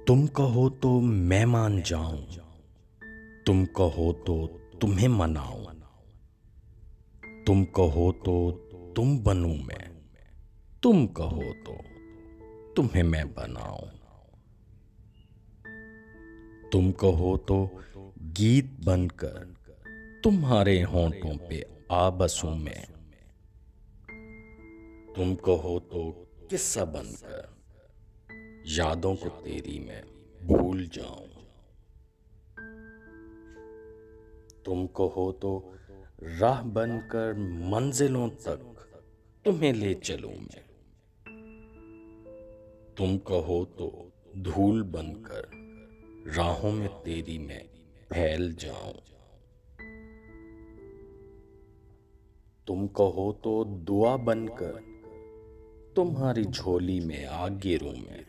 तुम कहो तो मैं मान जाऊं, तुम कहो तो तुम्हें मनाऊं, तुम कहो तो तुम बनूं मैं, तुम कहो तो तुम्हें मैं बनाऊं, तुम कहो तो गीत बनकर तुम्हारे होंठों पे आ बसूं मैं, तुम कहो तो किस्सा बनकर यादों को तेरी मैं भूल जाऊं, तुम कहो तो राह बनकर मंजिलों तक तुम्हें ले चलूं मैं, तुम कहो तो धूल बनकर राहों में तेरी मैं फैल जाऊं, तुम कहो तो दुआ बनकर तुम्हारी झोली में आ गिरूं मैं,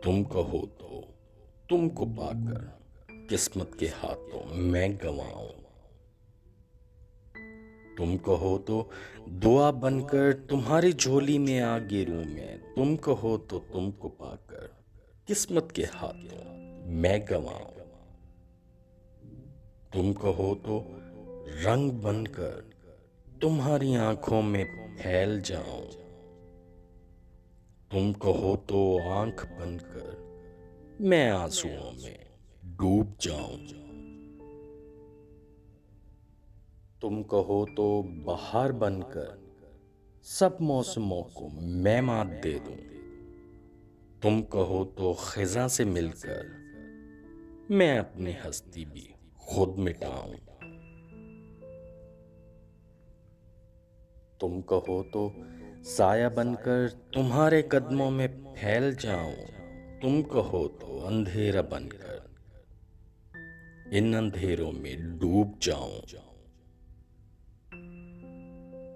तुम कहो तो तुमको पाकर किस्मत के हाथों मैं गंवाऊं, तुम कहो तो दुआ बनकर तुम्हारी झोली में आ गिरूं मैं, तुम कहो तो तुमको पाकर किस्मत के हाथों मैं गंवाऊं, तुम कहो तो रंग बनकर तुम्हारी आंखों में फैल जाऊं, तुम कहो तो आंख बनकर मैं आंसुओं में डूब जाऊं, तुम कहो तो बहार बनकर सब मौसमों को मैं मात दे दूं, तुम कहो तो खिज़ां से मिलकर मैं अपनी हस्ती भी खुद मिटाऊं, तुम कहो तो साया बनकर तुम्हारे कदमों में फैल जाऊं, तुम कहो तो अंधेरा बनकर इन अंधेरों में डूब जाऊं,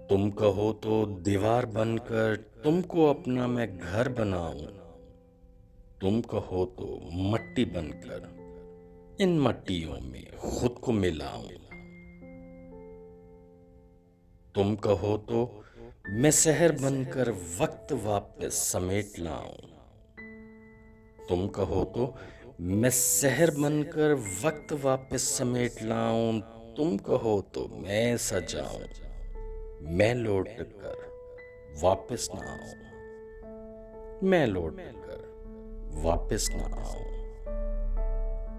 तुम कहो तो दीवार बनकर तुमको अपना मैं घर बनाऊं, तुम कहो तो मट्टी बनकर इन मट्टियों में खुद को मिलाऊं, तुम कहो तो मैं शहर बनकर वक्त वापस समेट लाऊं, तुम कहो तो मैं शहर बनकर वक्त वापस समेट लाऊं, तुम कहो तो मैं सजाऊं, मैं लौट कर वापस ना आऊं, मैं लौट कर वापस ना आऊं,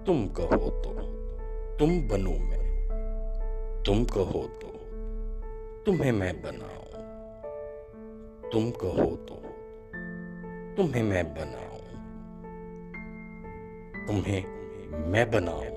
तुम कहो तो तुम बनूं मैं, तुम कहो तो तुम्हें मैं बनाऊं, तुम कहो तो तुम्हें मैं बनाऊं, तुम्हें मैं बनाऊं।